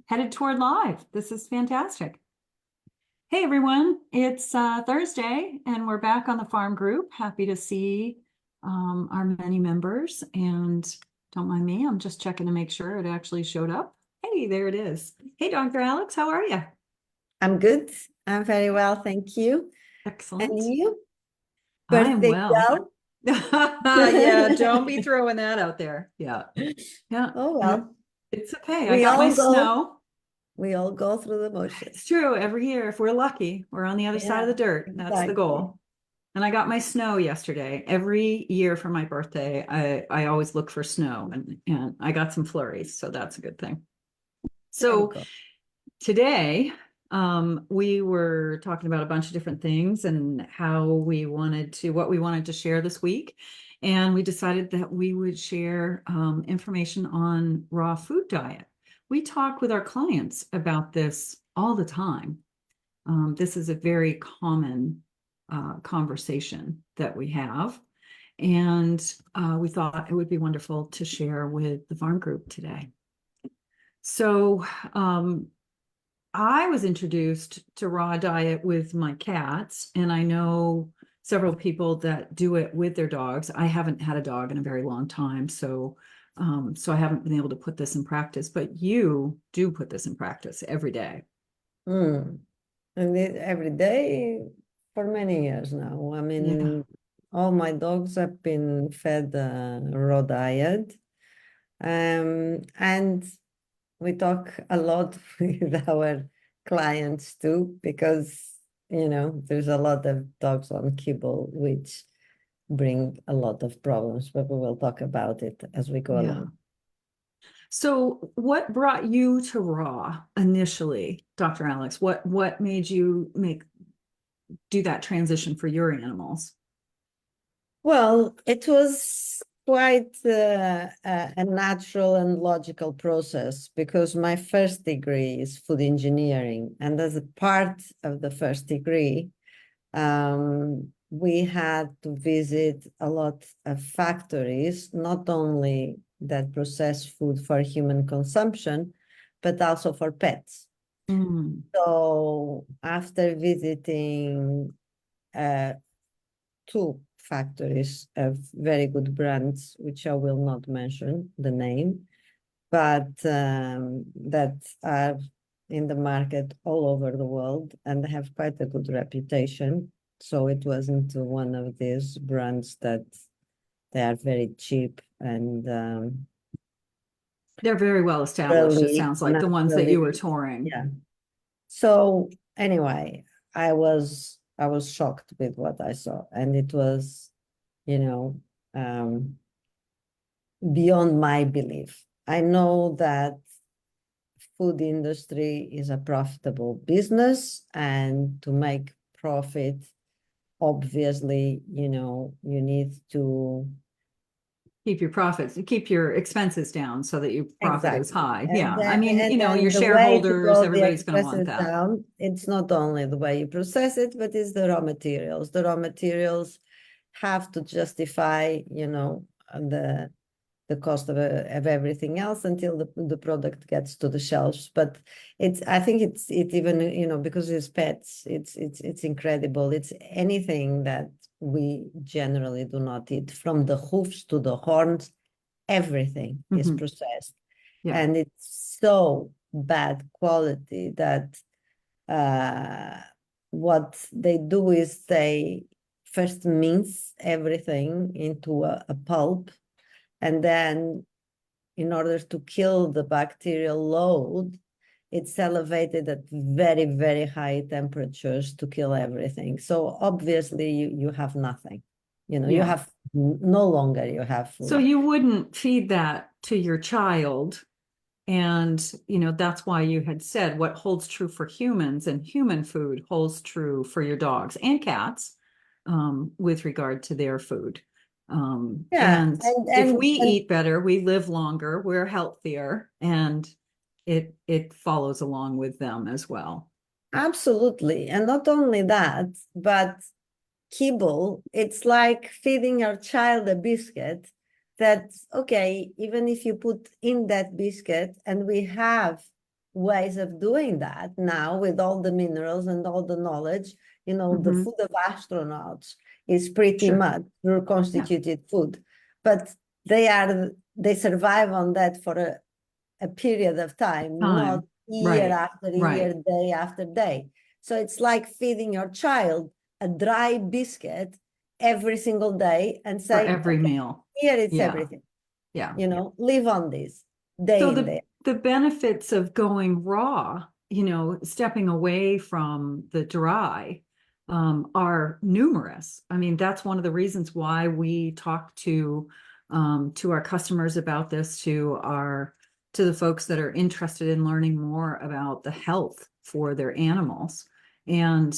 headed toward live. This is fantastic. Hey everyone, it's Thursday and we're back on the farm group. Happy to see our many members, and don't mind me, I'm just checking to make sure it actually showed up. Hey, there it is. Hey, Dr. Alex, how are you? I'm good. I'm very well, thank you. And Excellent. you? I am Birthday well. girl? Yeah, don't be throwing that out there. Yeah. Yeah. Oh No, well, it's okay. I we got my all go, snow. we all go through the motions. It's true. Every year, if we're lucky, we're on the other side of Yeah, the dirt. That's the exactly. goal. And I got my snow yesterday. Every year for my birthday, I always look for snow, and I got some flurries, so that's a good thing. There you So go. today, we were talking about a bunch of different things and what we wanted to share this week. And we decided that we would share information on raw food diet. We talk with our clients about this all the time. This is a very common conversation that we have. And we thought it would be wonderful to share with the farm group today. So I was introduced to raw diet with my cats, and I know several people that do it with their dogs. I haven't had a dog in a very long time, so I haven't been able to put this in practice, but you do put this in practice every day. Mm. And every day for many years now. I Yeah. mean, all my dogs have been fed raw diet. And we talk a lot with our clients too, because, there's a lot of dogs on kibble, which bring a lot of problems, but we will talk about it as we go Yeah. along. So what brought you to raw initially, Dr. Alex? What made you do that transition for your animals? Well, it was quite a natural and logical process because my first degree is food engineering. And as a part of the first degree, we had to visit a lot of factories, not only that process food for human consumption, but also for pets. Mm. So after visiting uh, two factories of very good brands, which I will not mention the name, but that are in the market all over the world and have quite a good reputation. So it wasn't one of these brands that they are very cheap and They're very well established, it really sounds like, the not ones that you were really, touring. yeah. So anyway, I was shocked with what I saw, and it was, you know, um, beyond my belief. I know that food industry is a profitable business, and to make profit, obviously, you need to Keep your profits, keep your expenses down so that your profit is exactly. high. And Yeah. I then mean, and your then the way to shareholders, go the everybody's going to want expenses that. down, it's not only the way you process it, but it's the raw materials. The raw materials have to justify, the cost of everything else until the product gets to the shelves. But I think it even, because it's pets, it's incredible. It's anything that we generally do not eat, from the hoofs to the horns, everything is Mhm. processed. Yeah. And it's so bad quality that uh, what they do is they first mince everything into a pulp, and then in order to kill the bacterial load, it's elevated at very, very high temperatures to kill everything. So obviously you have nothing. You Yeah. have no longer you have So food. you wouldn't feed that to your child. And, that's why you had said what holds true for humans and human food holds true for your dogs and cats, with regard to their food. Yeah, And and if and we and eat better, we live longer, we're healthier, and it follows along with them as well. absolutely. And not only that, but kibble, it's like feeding your child a biscuit that, okay, even if you put in that biscuit, and we have ways of doing that now with all the minerals and all the knowledge. You know, the Mhm. food of astronauts is pretty Sure. much Yeah. reconstituted food, but they survive on that for a period of time, not Time. year Right. after year, Right. day after day. So it's like feeding your child a dry biscuit every single day and For saying, every okay, meal. here it's Yeah. everything, Yeah. you know, live on this So day in, day. the benefits of going raw, stepping away from the dry, are numerous. I mean, that's one of the reasons why we talk to our customers about this, to the folks that are interested in learning more about the health for their animals. And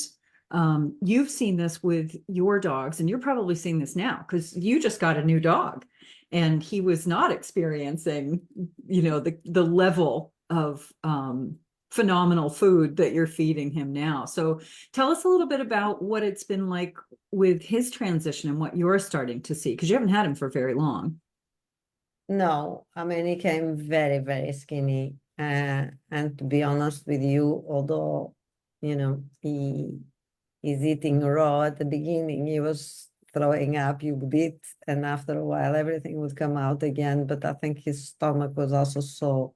you've seen this with your dogs, and you're probably seeing this now because you just got a new dog and he was not experiencing the level of phenomenal food that you're feeding him now. So tell us a little bit about what it's been like with his transition and what you're starting to see, because you haven't had him for very long. No, I mean, he came very, very skinny. And to be honest with you, although, you know, he is eating raw at the beginning, he was throwing up, you bit, and after a while, everything would come out again. But I think his stomach was also so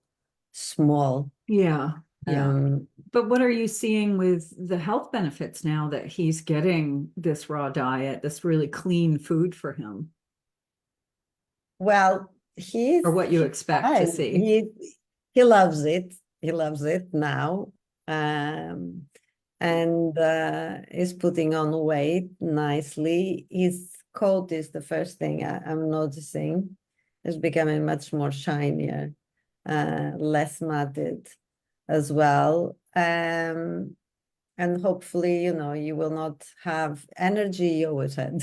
small. Yeah, yeah. Um, But what are you seeing with the health benefits now that he's getting this raw diet, this really clean food for him, well, or what you he's expect to fine. see? He loves it. He loves it now. Um, and is putting on weight nicely. His coat is the first thing I'm noticing. It's becoming much more shinier, less matted as well. And hopefully, you know, you will not have energy you always had.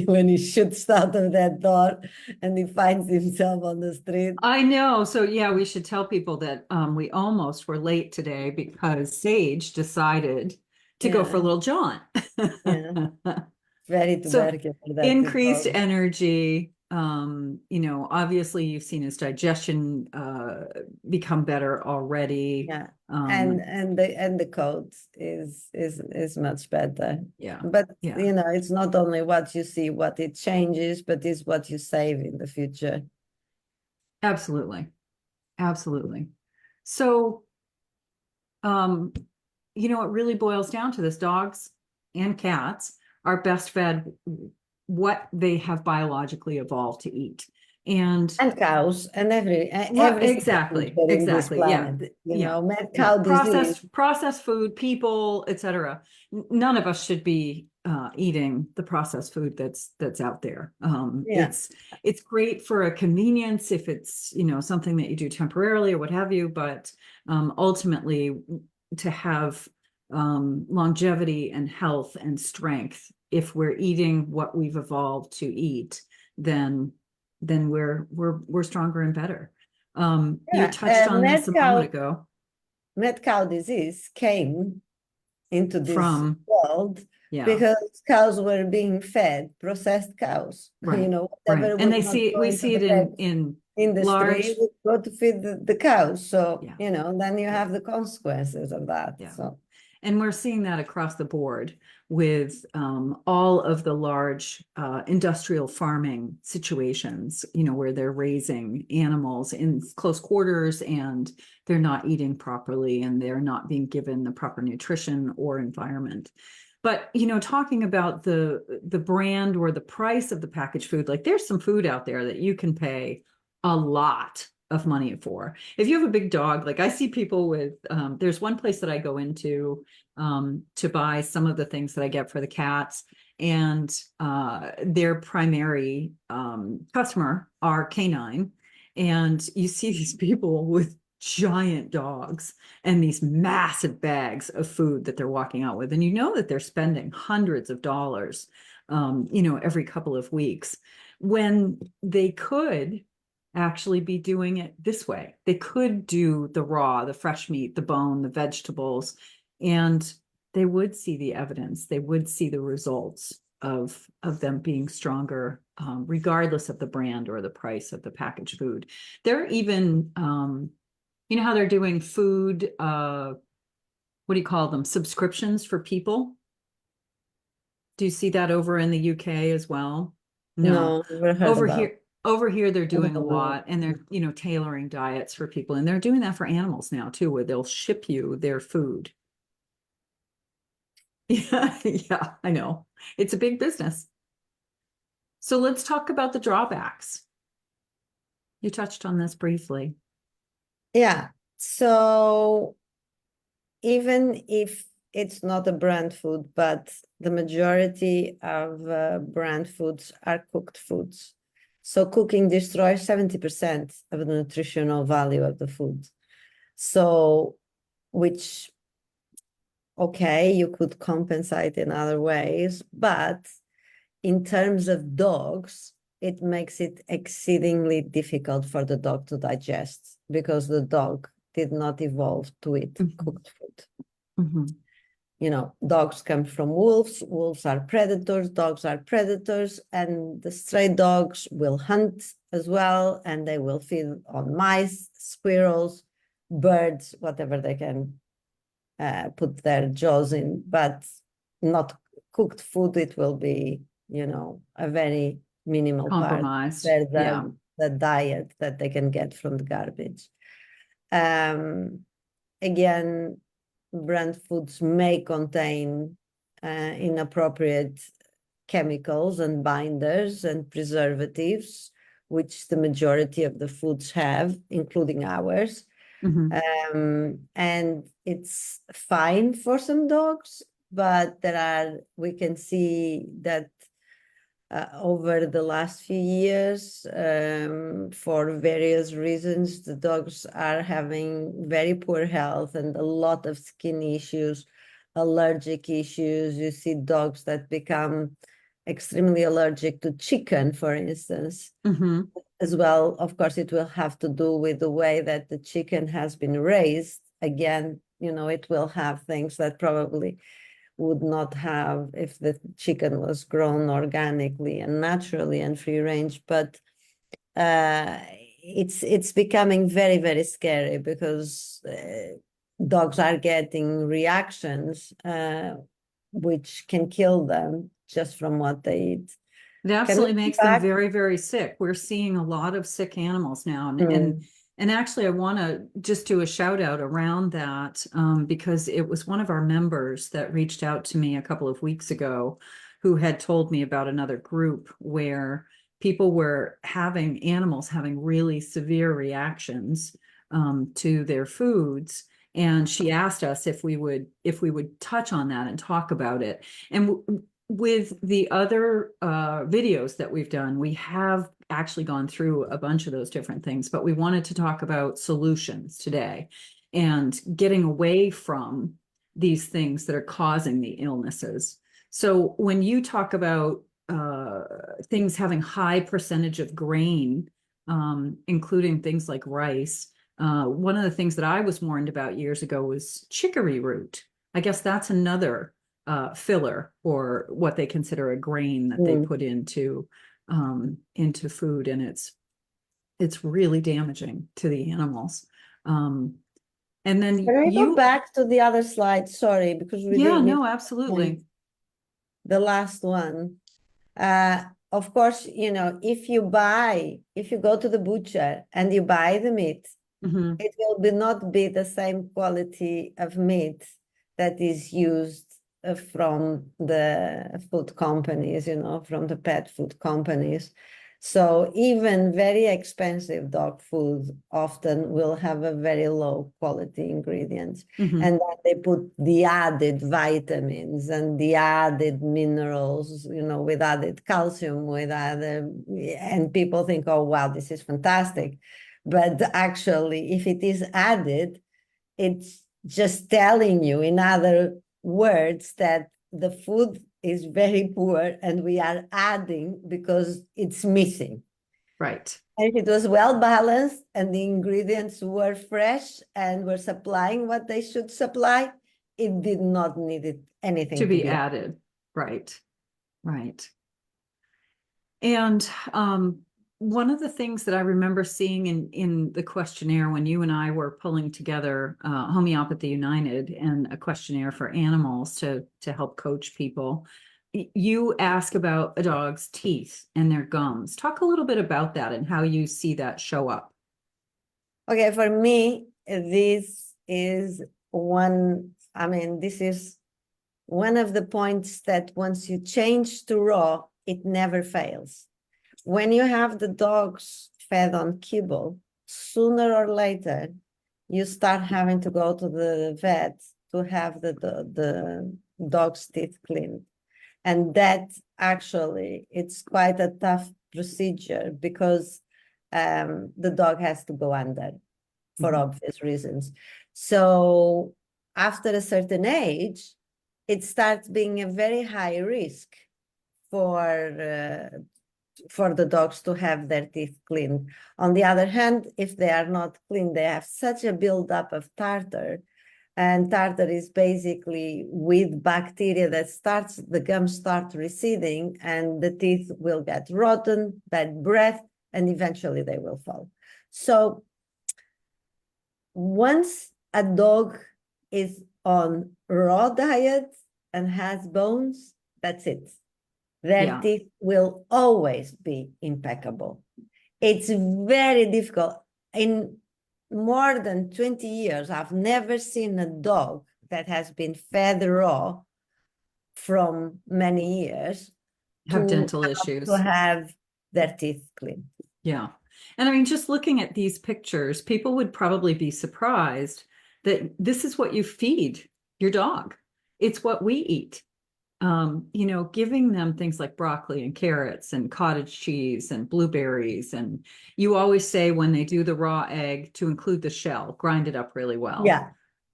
When he shoots out of that door and he finds himself on the street. I know. So yeah, we should tell people that we almost were late today because Sage decided to go for a Yeah, little jaunt. yeah. Very So tubercular, that good increased dog. energy. Obviously you've seen his digestion become better already. Yeah, Um, and the code is much better. yeah, But yeah, you know, it's not only what you see, what it changes, but it's what you save in the future. absolutely. Absolutely. So, um, it really boils down to this. Dogs and cats are best fed what they have biologically evolved to eat. And And cows and right, every single exactly, creature in this exactly. Yeah, planet, you yeah, know, mad yeah. cow disease. Processed food, people, etc. None of us should be eating the processed food that's out there. Yeah, It's great for a convenience if it's something that you do temporarily or what have you, but ultimately to have longevity and health and strength, if we're eating what we've evolved to eat, then we're stronger and better. You yeah. touched on this a moment ago Mad cow disease came into this from, world yeah, because cows were being fed processed cows. You right, know, right. whatever And would not go we into see the it pet in industry large, would go to feed the cows. So, yeah, you know, then you yeah, have the consequences of that. yeah. So, And we're seeing that across the board with all of the large industrial farming situations, where they're raising animals in close quarters and they're not eating properly and they're not being given the proper nutrition or environment. But, talking about the brand or the price of the packaged food, like there's some food out there that you can pay a lot of money for. If you have a big dog, like I see people with, there's one place that I go into to buy some of the things that I get for the cats. And their primary customer are canine. And you see these people with giant dogs and these massive bags of food that they're walking out with. And that they're spending hundreds of dollars, every couple of weeks when they could actually be doing it this way. They could do the raw, the fresh meat, the bone, the vegetables, and they would see the evidence. They would see the results of them being stronger, regardless of the brand or the price of the packaged food. There are even You know how they're doing food, what do you call them? Subscriptions for people? Do you see that over in the UK as well? No. No, never heard Over about. here, over here they're doing a No. lot and they're, tailoring diets for people. And they're doing that for animals now too, where they'll ship you their food. Yeah, yeah, I know. It's a big business. So let's talk about the drawbacks. You touched on this briefly. Yeah. So even if it's not a brand food, but the majority of brand foods are cooked foods. So cooking destroys 70% of the nutritional value of the food. So, which, okay, you could compensate in other ways, but in terms of dogs, it makes it exceedingly difficult for the dog to digest because the dog did not evolve to eat cooked food. Mhm. Dogs come from wolves. Wolves are predators. Dogs are predators. And the stray dogs will hunt as well. And they will feed on mice, squirrels, birds, whatever they can put their jaws in. But not cooked food. It will be, a very minimal part. Compromised. There's Yeah. the diet that they can get from the garbage. Again, brand foods may contain inappropriate chemicals and binders and preservatives, which the majority of the foods have, including ours. Mhm. And it's fine for some dogs, but we can see that over the last few years, for various reasons, the dogs are having very poor health and a lot of skin issues, allergic issues. You see dogs that become extremely allergic to chicken, for instance. Mhm. As well, of course, it will have to do with the way that the chicken has been raised. Again, it will have things that probably would not have if the chicken was grown organically and naturally and free range. But it's becoming very, very scary because dogs are getting reactions which can kill them just from what they eat. It Can we absolutely go makes them back? very, very sick. We're seeing a lot of sick animals now. And Hmm. and actually I want to just do a shout out around that because it was one of our members that reached out to me a couple of weeks ago who had told me about another group where people were having animals having really severe reactions to their foods. And she asked us if we would touch on that and talk about it. And with the other videos that we've done, we have actually gone through a bunch of those different things, but we wanted to talk about solutions today and getting away from these things that are causing the illnesses. So when you talk about things having high percentage of grain, including things like rice, one of the things that I was warned about years ago was chicory root. I guess that's another filler or what they consider a grain that they put into food, and it's really damaging to the animals. And then Can we go you, back to the other slide? Sorry, because we yeah, did miss no, absolutely. the last one. Of course, if you go to the butcher and you buy the meat, Mhm. it will not be the same quality of meat that is used from the food companies, from the pet food companies. So even very expensive dog food often will have a very low quality ingredients. Mhm. And then they put the added vitamins and the added minerals, with added calcium, and people think, oh, wow, this is fantastic. But actually, if it is added, it's just telling you, in other words, that the food is very poor and we are adding because it's missing. Right. And if it was well balanced and the ingredients were fresh and were supplying what they should supply, it did not need To anything to be be added. added. Right. Right. And one of the things that I remember seeing in the questionnaire when you and I were pulling together Homeopathy United and a questionnaire for animals to help coach people, you ask about a dog's teeth and their gums. Talk a little bit about that and how you see that show up. Okay, for me, this is this is one of the points that once you change to raw, it never fails. When you have the dogs fed on kibble, sooner or later, you start having to go to the vet to have the dog's teeth cleaned. And that actually, it's quite a tough procedure because the dog has to go under for obvious reasons. So after a certain age, it starts being a very high risk for the dogs to have their teeth cleaned. On the other hand, if they are not clean, they have such a buildup of tartar, and tartar is basically with bacteria that the gums start receding, and the teeth will get rotten, bad breath, and eventually they will fall. So once a dog is on raw diet and has bones, that's it. Their teeth will always be impeccable. It's very difficult. In more than 20 years, I've never seen a dog that has been fed raw from many years Have dental issues. to have their teeth clean. Yeah. And I mean, just looking at these pictures, people would probably be surprised that this is what you feed your dog. It's what we eat. You know, giving them things like broccoli and carrots and cottage cheese and blueberries. And you always say when they do the raw egg to include the shell, grind it up really well. Yeah.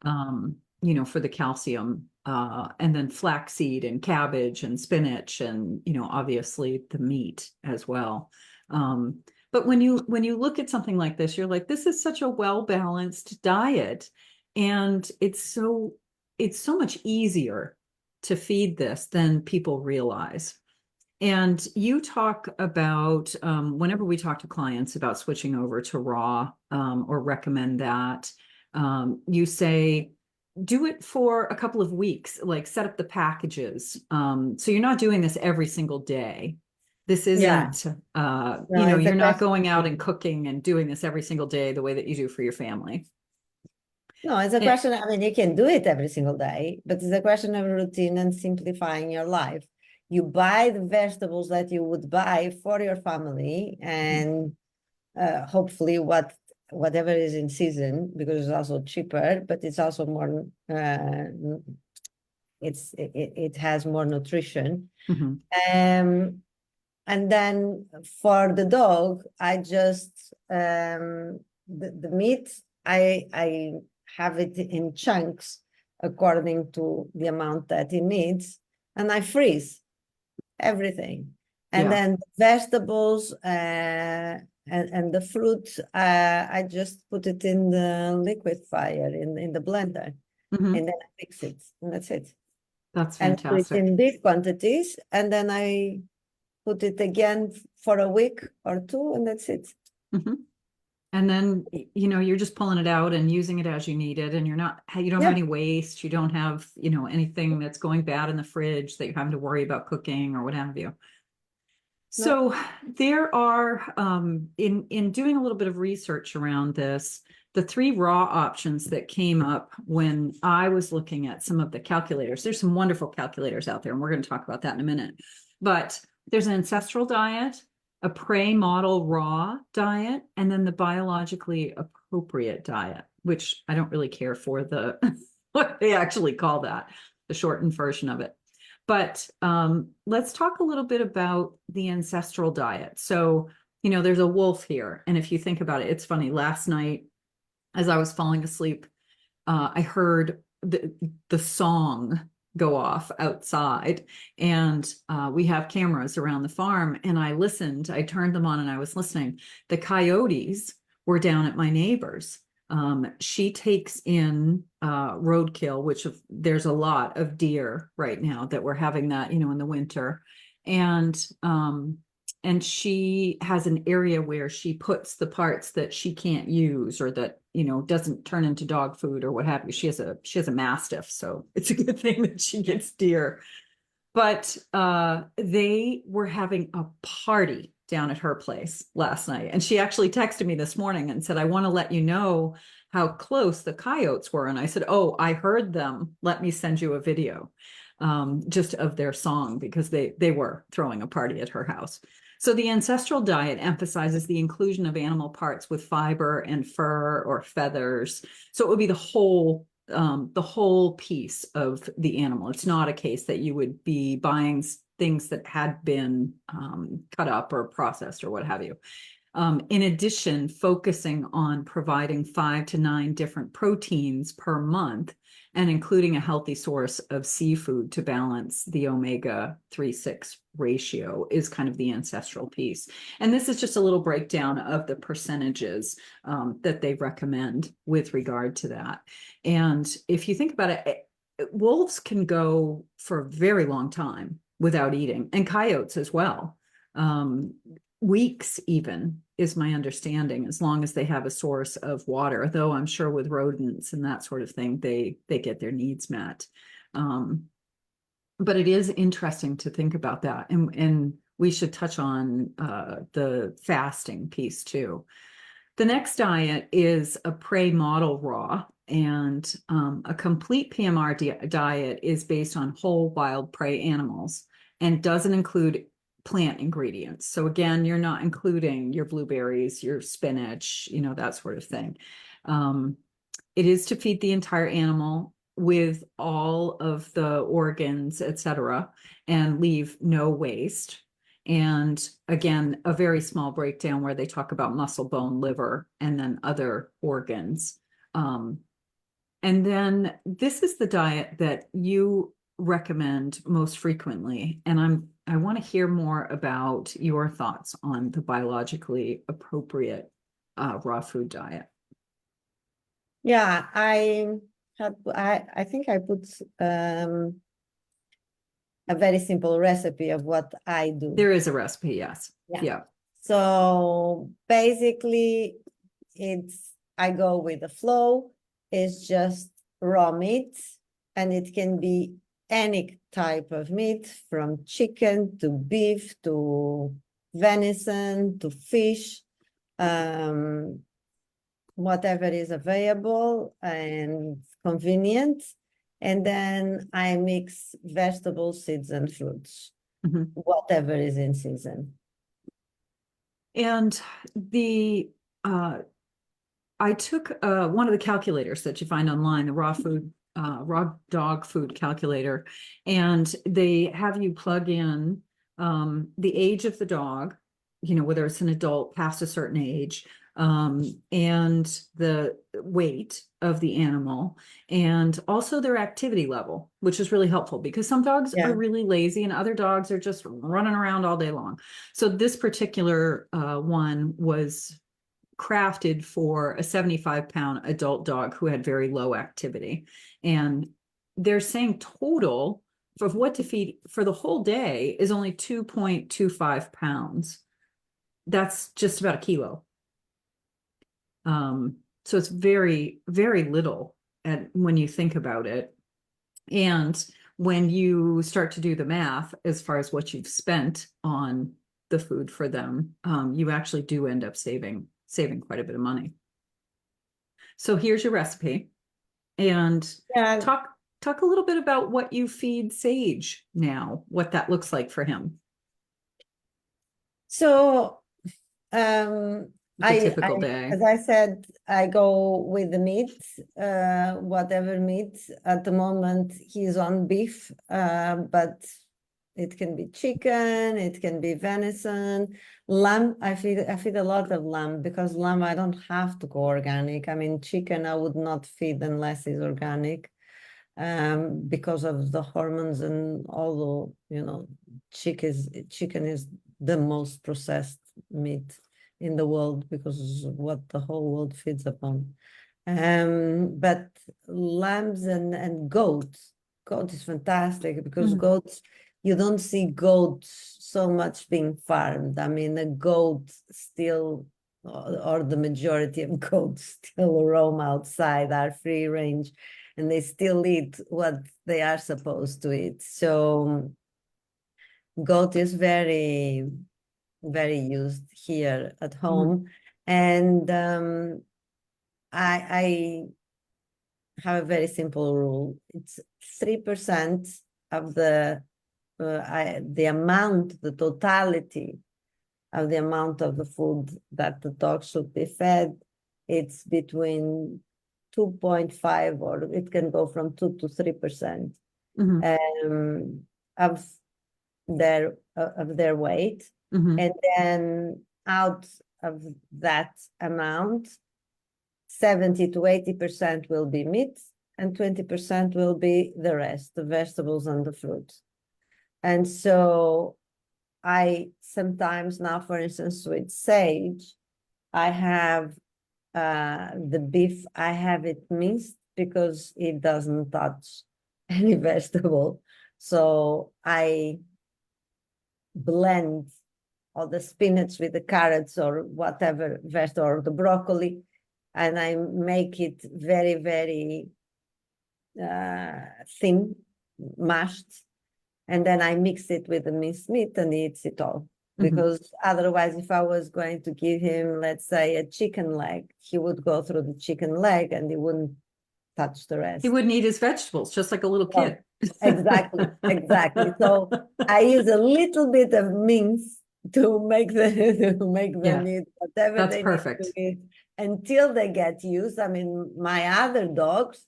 You know, for the calcium, and then flaxseed and cabbage and spinach and, you know, obviously the meat as well. But when you look at something like this, you're like, this is such a well-balanced diet. And it's so much easier to feed this than people realize. And you talk about, whenever we talk to clients about switching over to raw, or recommend that, you say, do it for a couple of weeks, like set up the packages. So you're not doing this every single day. This isn't, you know, you're not going out and cooking and doing this every single day the way that you do for your family. No, it's a question. I mean, you can do it every single day, but it's a question of routine and simplifying your life. You buy the vegetables that you would buy for your family, and hopefully whatever is in season, because it's also cheaper, but it's also more. It has more nutrition. And then for the dog, I just the meat I have it in chunks according to the amount that he needs, and I freeze everything. And then the vegetables and the fruit, I just put it in the liquefier in the blender, and then I mix it, and that's it. That's fantastic. And it's in big quantities, and then I put it again for a week or two, and that's it. And then, you know, you're just pulling it out and using it as you need it. And you don't have any waste. You don't have, you know, anything that's going bad in the fridge that you're having to worry about cooking or what have you. So there are, in doing a little bit of research around this, the 3 raw options that came up when I was looking at some of the calculators. There's some wonderful calculators out there, and we're going to talk about that in a minute. But there's an ancestral diet, a prey model raw diet, and then the biologically appropriate diet, which I don't really care for what they actually call that, the shortened version of it. But let's talk a little bit about the ancestral diet. So, you know, there's a wolf here. And if you think about it, it's funny. Last night, as I was falling asleep, I heard the song go off outside, and we have cameras around the farm, and I turned them on and I was listening. The coyotes were down at my neighbor's. She takes in roadkill, which there's a lot of deer right now that we're having that, you know, in the winter. And and she has an area where she puts the parts that she can't use or that, you know, doesn't turn into dog food or what have you. She has a mastiff, so it's a good thing that she gets deer. But they were having a party down at her place last night. And she actually texted me this morning and said, I want to let you know how close the coyotes were. And I said, oh, I heard them. Let me send you a video just of their song, because they were throwing a party at her house. So the ancestral diet emphasizes the inclusion of animal parts with fiber and fur or feathers. So it would be the whole piece of the animal. It's not a case that you would be buying things that had been cut up or processed or what have you. In addition, focusing on providing 5 to 9 different proteins per month and including a healthy source of seafood to balance the omega-3/6 ratio is kind of the ancestral piece. And this is just a little breakdown of the percentages that they recommend with regard to that. And if you think about it, wolves can go for a very long time without eating, and coyotes as well. Weeks even is my understanding, as long as they have a source of water, though I'm sure with rodents and that sort of thing, they get their needs met. But it is interesting to think about that. And we should touch on the fasting piece too. The next diet is a prey model raw, and a complete PMR diet is based on whole wild prey animals and doesn't include plant ingredients. So again, you're not including your blueberries, your spinach, you know, that sort of thing. It is to feed the entire animal with all of the organs, etc., and leave no waste. And again, a very small breakdown where they talk about muscle, bone, liver, and then other organs. And then this is the diet that you recommend most frequently. And I want to hear more about your thoughts on the biologically appropriate raw food diet. Yeah, I think I put a very simple recipe of what I do. There is a recipe, yes. Yeah. So basically, I go with the flow. It's just raw meat, and it can be any type of meat, from chicken to beef to venison to fish, whatever is available and convenient. And then I mix vegetables, seeds, and fruits, whatever is in season. And I took one of the calculators that you find online, the raw dog food calculator, and they have you plug in the age of the dog, you know, whether it's an adult past a certain age, and the weight of the animal, and also their activity level, which is really helpful because some dogs are really lazy and other dogs are just running around all day long. So this particular one was crafted for a 75-pound adult dog who had very low activity. And they're saying total of what to feed for the whole day is only 2.25 pounds. That's just about a kilo. So it's very, very little when you think about it. And when you start to do the math as far as what you've spent on the food for them, you actually do end up saving quite a bit of money. So here's your recipe, and talk a little bit about what you feed Sage now, what that looks like for him. So typical day. As I said, I go with the meat, whatever meat. At the moment, he's on beef, but it can be chicken, it can be venison, lamb. I feed a lot of lamb, because lamb I don't have to go organic. I mean, chicken I would not feed unless it's organic, because of the hormones and all the, you know, chicken is the most processed meat in the world because what the whole world feeds upon. But lambs and goats, goat is fantastic because goats you don't see goats so much being farmed. I mean, a goat still, or the majority of goats still roam outside, are free range, and they still eat what they are supposed to eat. So goat is very, very used here at home. And I have a very simple rule. It's 3% of the amount, the totality of the amount of the food that the dog should be fed. It's between 2.5, or it can go from 2 to 3% of their weight. And then out of that amount, 70 to 80% will be meat, and 20% will be the rest, the vegetables and the fruits. And so I sometimes now, for instance, with Sage, I have the beef, I have it minced because it doesn't touch any vegetable. So I blend all the spinach with the carrots or whatever vegetable, or the broccoli, and I make it very, very thin, mashed, and then I mix it with the minced meat and he eats it all. Because otherwise, if I was going to give him, let's say, a chicken leg, he would go through the chicken leg and he wouldn't touch the rest. He wouldn't eat his vegetables, just like a little kid. Exactly, exactly. So I use a little bit of mince to make them eat whatever they need to eat until they get used. I mean, my other dogs,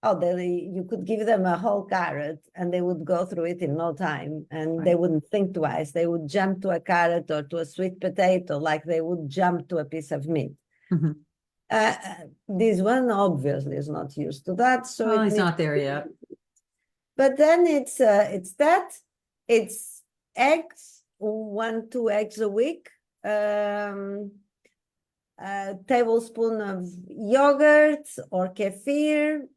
you could give them a whole carrot and they would go through it in no time, and they wouldn't think twice. They would jump to a carrot or to a sweet potato like they would jump to a piece of meat. This one obviously is not used to that, so he's not there yet. But then it's eggs, 1-2 eggs a week, a tablespoon of yogurt or kefir,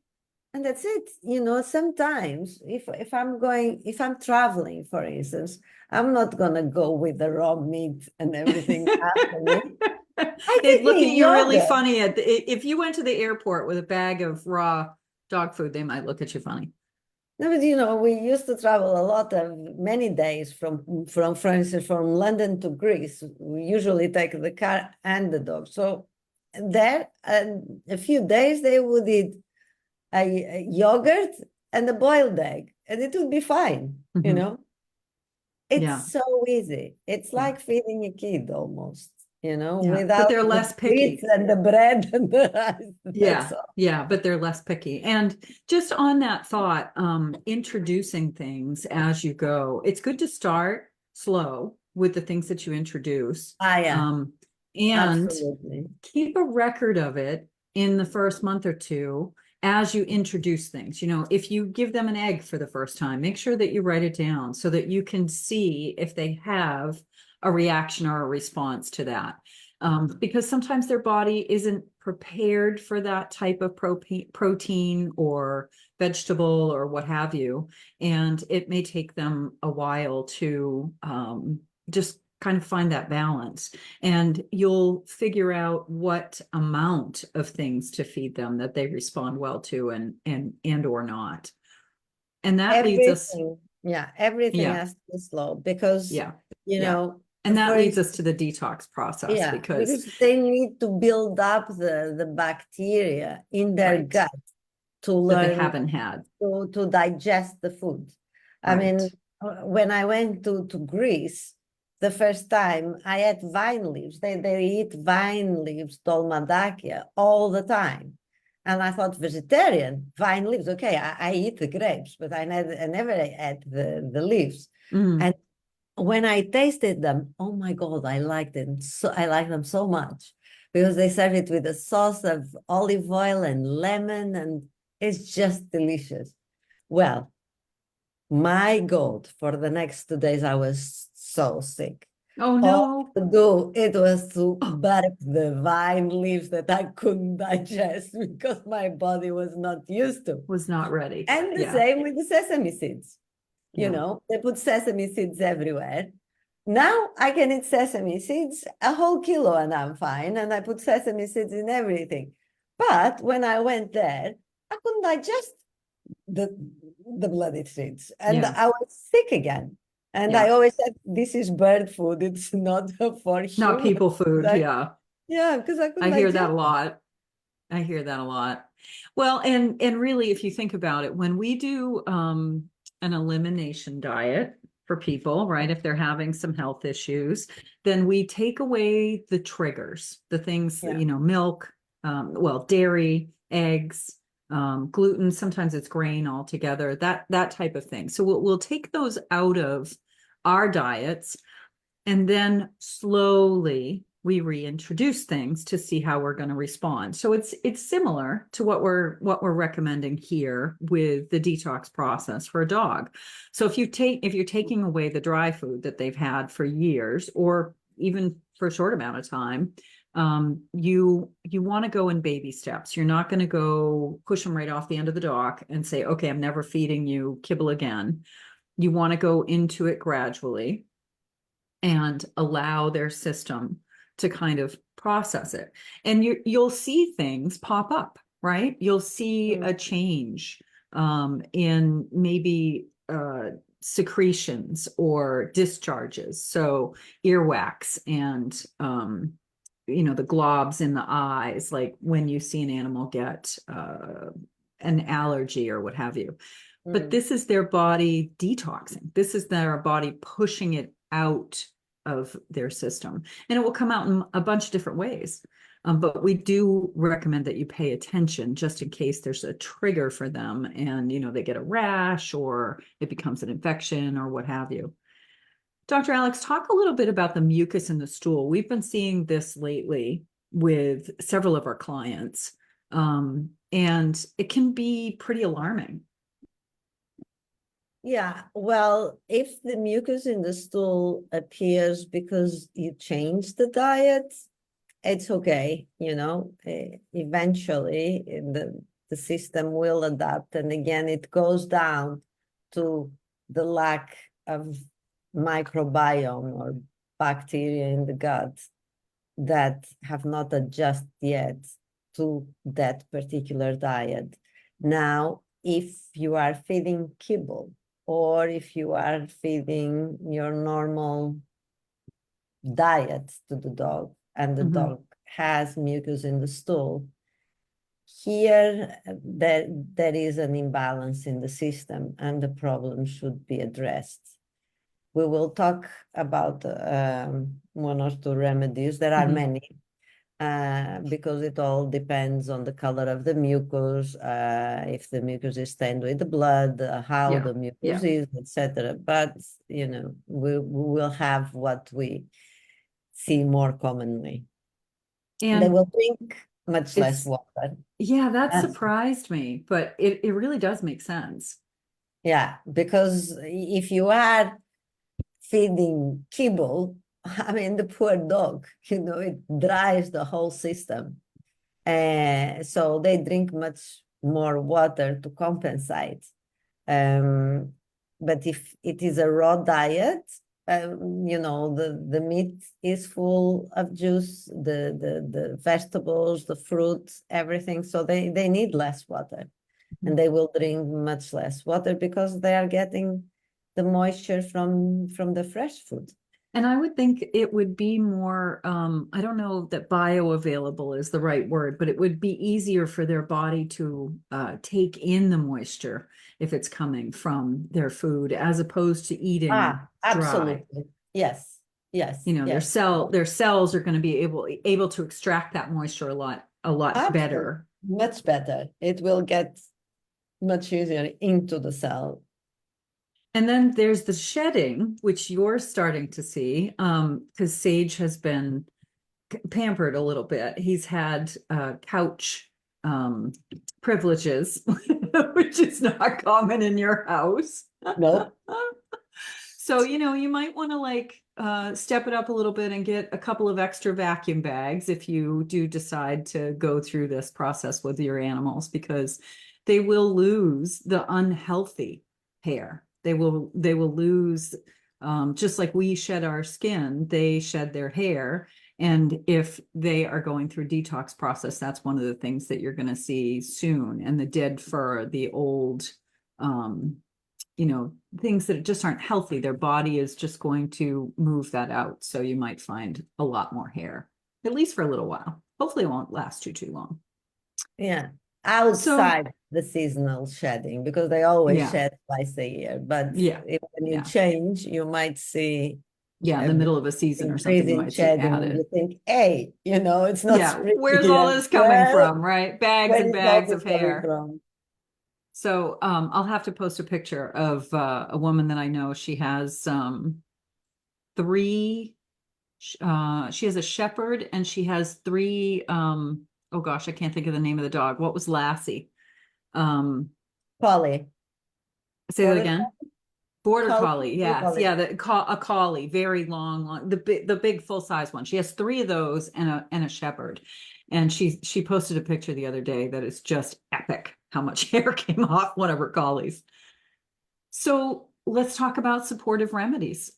and that's it. You know, sometimes if I'm traveling, for instance, I'm not gonna go with the raw meat and everything after me. They'd look at you really funny if you went to the airport with a bag of raw dog food. They might look at you funny. No, but you know, we used to travel a lot of many days from for instance, from London to Greece. We usually take the car and the dog. So there, a few days they would eat a yogurt and a boiled egg, and it would be fine. You know, it's so easy. It's like feeding a kid almost. You know, without but they're less picky, and the bread and the rice. But they're less picky. And just on that thought, introducing things as you go, it's good to start slow with the things that you introduce. And Absolutely. Keep a record of it in the first month or two as you introduce things. You know, if you give them an egg for the first time, make sure that you write it down so that you can see if they have a reaction or a response to that. Because sometimes their body isn't prepared for that type of protein or vegetable or what have you. And it may take them a while to just kind of find that balance. And you'll figure out what amount of things to feed them that they respond well to and or not. And that leads us. Everything has to be slow because, you know, and that leads us to the detox process because they need to build up the bacteria in their gut to learn that they haven't had to digest the food. I mean, when I went to Greece the first time, I ate vine leaves. They eat vine leaves, dolmadakia, all the time. And I thought, vegetarian, vine leaves. Okay, I eat the grapes, but I never ate the leaves. And when I tasted them, oh my God, I liked them. So I like them so much because they serve it with a sauce of olive oil and lemon, and it's just delicious. Well, my God, for the next 2 days, I was so sick. Oh no. It was to barf the vine leaves that I couldn't digest because my body was not used to. Was not ready. And the same with the sesame seeds. You Yeah. know, they put sesame seeds everywhere. Now I can eat sesame seeds a whole kilo and I'm fine. And I put sesame seeds in everything. But when I went there, I couldn't digest the the bloody seeds. And Yeah. I was sick again. And I Yeah. always said, this is bird food. It's not for Not humans. people food. Yeah. Yeah, because I couldn't I hear that digest. a lot. I hear that a lot. Well, and really, if you think about it, when we do an elimination diet for people, right, if they're having some health issues, then we take away the triggers, the things, Yeah. milk, well, dairy, eggs, gluten, sometimes it's grain altogether, that type of thing. So we'll take those out of our diets, and then slowly we reintroduce things to see how we're going to respond. So it's similar to what we're recommending here with the detox process for a dog. So if you're taking away the dry food that they've had for years, or even for a short amount of time, you want to go in baby steps. You're not going to go push them right off the end of the dock and say, okay, I'm never feeding you kibble again. You want to go into it gradually and allow their system to kind of process it. And you'll see things pop up, right? You'll see a change in maybe secretions or discharges. So earwax and the globs in the eyes, like when you see an animal get an allergy or what have you. But this is their body detoxing. This is their body pushing it out of their system. And it will come out in a bunch of different ways. But we do recommend that you pay attention just in case there's a trigger for them and, they get a rash or it becomes an infection or what have you. Dr. Alex, talk a little bit about the mucus in the stool. We've been seeing this lately with several of our clients, and it can be pretty alarming. Yeah, well, if the mucus in the stool appears because you change the diet, it's okay, eventually the system will adapt. And again, it goes down to the lack of microbiome or bacteria in the gut that have not adjusted yet to that particular diet. Now, if you are feeding kibble, or if you are feeding your normal diet to the dog, and the dog has mucus in the stool, here there is an imbalance in the system, and the problem should be addressed. We will talk about one or two remedies. There are many, because it all depends on the color of the mucus, if the mucus is stained with the blood, how the mucus is, etc. But, we will have what we see more commonly. And they will drink much less water. Yeah, that surprised me, but it really does make sense. Yeah, because if you are feeding kibble, I mean, the poor dog, it dries the whole system. So they drink much more water to compensate. But if it is a raw diet, the meat is full of juice, the vegetables, the fruits, everything. So they need less water, and they will drink much less water because they are getting the moisture from the fresh food. And I would think it would be more, I don't know that bioavailable is the right word, but it would be easier for their body to take in the moisture if it's coming from their food, as opposed to eating absolutely. dry. Yes. Their cells are going to be able to extract that moisture a lot Absolutely. better. Much better. It will get much easier into the cell. And then there's the shedding, which you're starting to see, because Sage has been pampered a little bit. He's had couch privileges, which is not common in your house. No. So, you might want to step it up a little bit and get a couple of extra vacuum bags if you do decide to go through this process with your animals, because they will lose the unhealthy hair They will lose, just like we shed our skin, they shed their hair. And if they are going through detox process, that's one of the things that you're going to see soon. And the dead fur, the old, things that just aren't healthy, their body is just going to move that out. So you might find a lot more hair, at least for a little while. Hopefully it won't last too long. Yeah. So Outside the seasonal shedding, because they always yeah, shed twice a year. But yeah, when you yeah. change, you might see Yeah, in a the big middle of a season or something, increase you in might see shedding, and you added. think, hey, it's not Yeah, spring where's all yet. this coming Well, from, right? Bags where and is all bags this of coming hair. from? So I'll have to post a picture of a woman that I know. She has three, she has a shepherd and she has three, oh gosh, I can't think of the name of the dog. What was Lassie? Um, Polly. Say that Border again. Border collie, collie, border yes, collie. yeah, a collie, very long, the big full size one. She has three of those and a shepherd, and she posted a picture the other day that is just epic. How much hair came off one of her collies. So let's talk about supportive remedies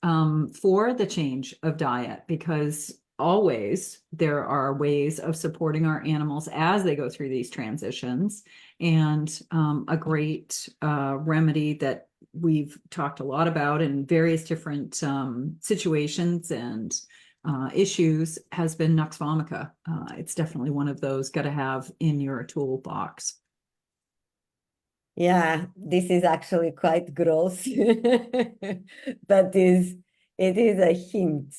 for the change of diet, because always there are ways of supporting our animals as they go through these transitions. And a great remedy that we've talked a lot about in various different situations and issues has been Nux Vomica. It's definitely one of those got to have in your toolbox. Yeah, this is actually quite gross, but it is a hint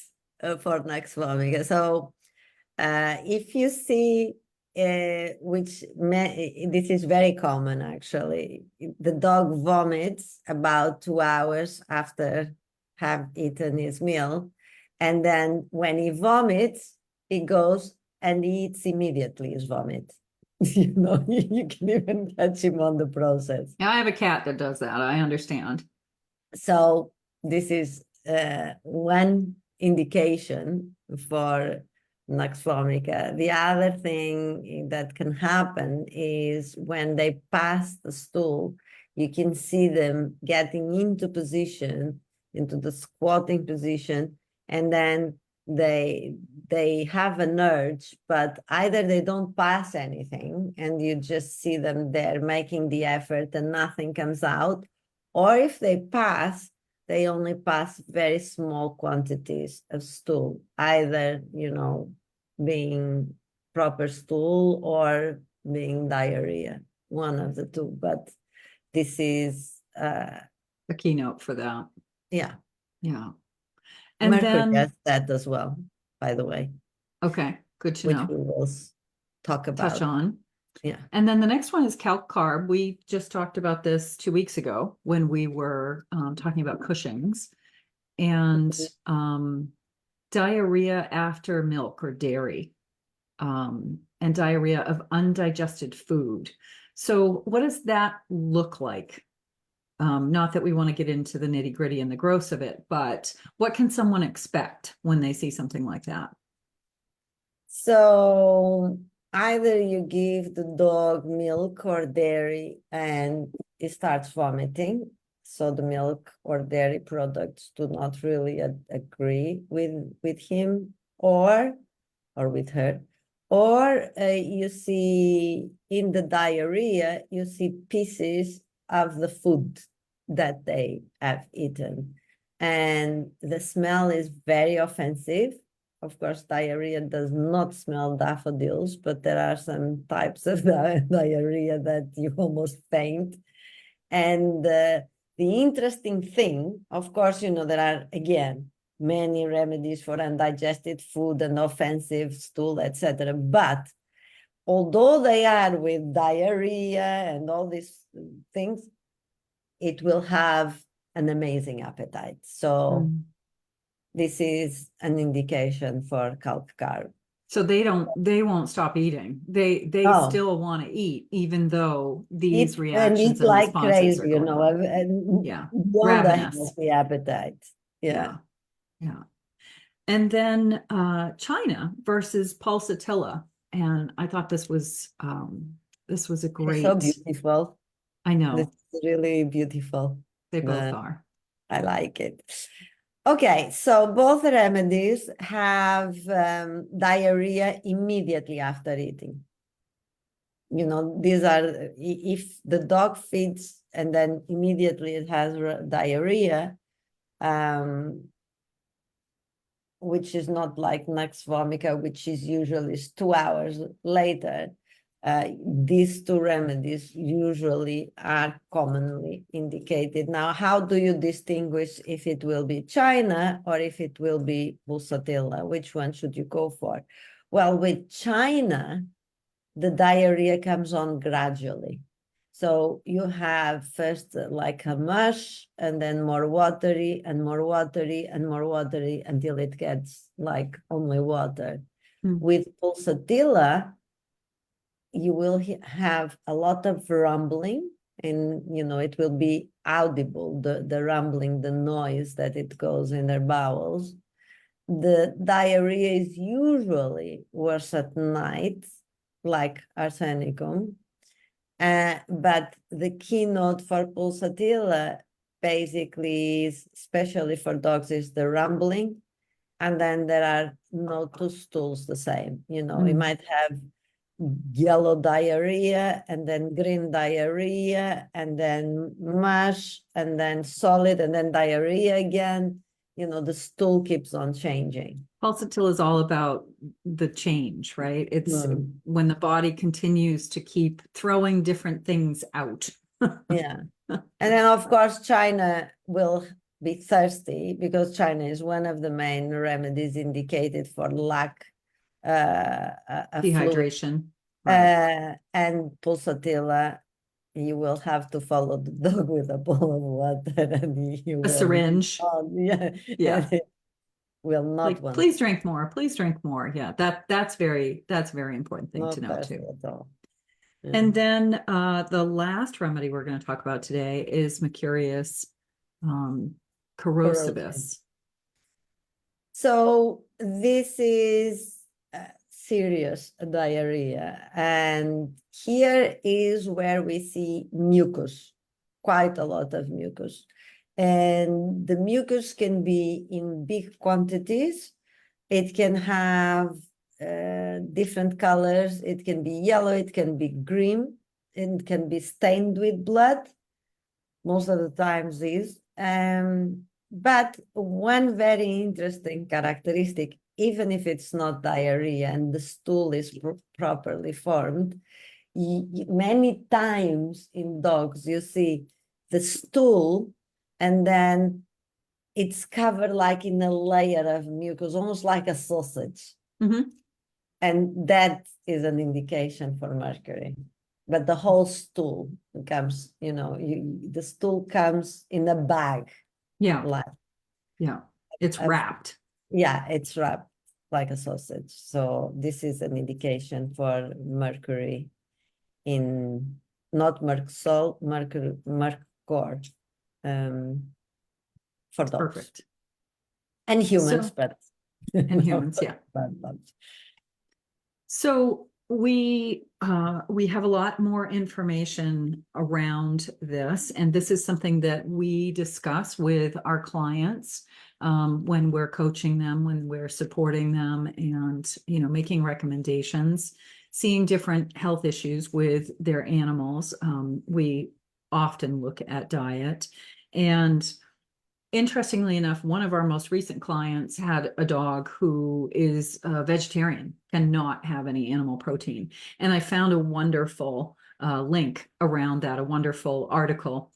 for Nux vomica. So if you see, this is very common actually, the dog vomits about 2 hours after have eaten his meal, and then when he vomits, he goes and he eats immediately his vomit. You can even catch him on the process. Yeah, I have a cat that does that. I understand. So this is one indication for Nux vomica. The other thing that can happen is when they pass the stool, you can see them getting into position, into the squatting position, and then they have an urge, but either they don't pass anything and you just see them there making the effort and nothing comes out, or if they pass, they only pass very small quantities of stool, either, being proper stool or being diarrhea, one of the two. But this is, A keynote for that. yeah, Yeah. And Mercury then, has that as well, by the way, okay, good to which know. we will talk Touch about. on. Yeah. And then the next one is calc carb. We just talked about this 2 weeks ago when we were talking about Cushing's and diarrhea after milk or dairy, and diarrhea of undigested food. So what does that look like? Not that we want to get into the nitty gritty and the gross of it, but what can someone expect when they see something like that? So either you give the dog milk or dairy and it starts vomiting. So the milk or dairy products do not really agree with him or with her. Or you see in the diarrhea, you see pieces of the food that they have eaten. And the smell is very offensive. Of course, diarrhea does not smell daffodils, but there are some types of diarrhea that you almost faint. And the interesting thing, of course, there are, again, many remedies for undigested food and offensive stool, etc. But although they are with diarrhea and all these things, it will have an amazing appetite. So this is an indication for calc carb. So they won't stop eating. They Oh, still want to eat, even though these and reactions eat and like responses are crazy, going on. and Yeah. beyond a Ravenous. healthy appetite. Yeah. Yeah. Yeah. And then China versus Pulsatilla. And I thought this was a It's so great, beautiful. I This know. is really beautiful. They both but are. I like it. Okay, so both remedies have diarrhea immediately after eating. You know, these are, if the dog feeds and then immediately it has diarrhea, which is not like Nux Vomica, which is usually 2 hours later. These two remedies usually are commonly indicated. Now, how do you distinguish if it will be China or if it will be Pulsatilla? Which one should you go for? Well, with China, the diarrhea comes on gradually. So you have first like a mush and then more watery and more watery and more watery until it gets like only water. With Pulsatilla, you will have a lot of rumbling and, you know, it will be audible, the rumbling, the noise that it goes in their bowels. The diarrhea is usually worse at night, like arsenicum. But the keynote for Pulsatilla basically is, especially for dogs, is the rumbling. And then there are no two stools the same. You know, you might have yellow diarrhea and then green diarrhea and then mush and then solid and then diarrhea again. You know, the stool keeps on changing. Pulsatilla is all about the change, right? It's when the body continues to keep throwing different things out. Yeah. And then, of course, China will be thirsty because China is one of the main remedies indicated for lack of fluid. Dehydration. Right. And Pulsatilla, you will have to follow the dog with a bowl of water and you A will syringe. yeah. Yeah. Will not like, want please drink more. Please drink more. Yeah, that's very important thing not to know thirsty too. at all. Yeah. And then the last remedy we're going to talk about today is Mercurius corrosivus. So this is serious diarrhea. And here is where we see mucus, quite a lot of mucus. And the mucus can be in big quantities. It can have different colors. It can be yellow, it can be green, it can be stained with blood. Most of the times is. But one very interesting characteristic, even if it's not diarrhea and the stool is properly formed, many times in dogs you see the stool and then it's covered like in a layer of mucus, almost like a sausage. And that is an indication for mercury. But the whole stool comes, you know, the stool comes in a bag. Yeah. Like, yeah. It's wrapped. Yeah, it's wrapped like a sausage. So this is an indication for mercury in not mercosol, mercury, mercor, for dogs. Perfect. And humans, but and humans, yeah. So we have a lot more information around this, and this is something that we discuss with our clients when we're coaching them, when we're supporting them, and making recommendations, seeing different health issues with their animals. We often look at diet, and interestingly enough, one of our most recent clients had a dog who is a vegetarian, cannot have any animal protein. And I found a wonderful link around that, a wonderful article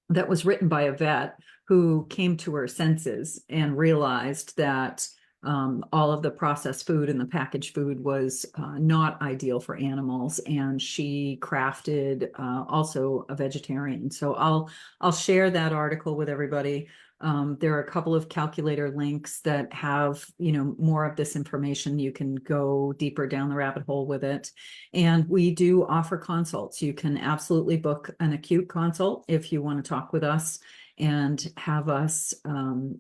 that was written by a vet who came to her senses and realized that all of the processed food and the packaged food was not ideal for animals, and she crafted also a vegetarian. So I'll share that article with everybody. There are a couple of calculator links that have, more of this information. You can go deeper down the rabbit hole with it. And we do offer consults. You can absolutely book an acute consult if you want to talk with us and have us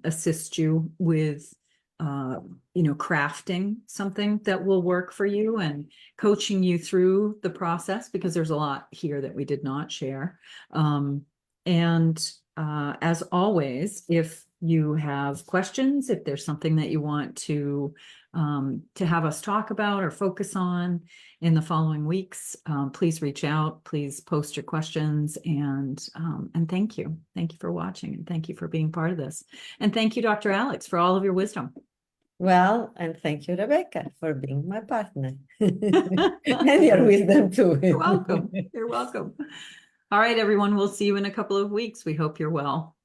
assist you with crafting something that will work for you and coaching you through the process, because there's a lot here that we did not share. And as always, if you have questions, if there's something that you want to have us talk about or focus on in the following weeks, please reach out, please post your questions, and thank you. Thank you for watching, and thank you for being part of this. And thank you, Dr. Alex, for all of your wisdom. Well, and thank you, Rebecca, for being my partner. And your wisdom too. You're welcome. You're welcome. All right, everyone, we'll see you in a couple of weeks. We hope you're well.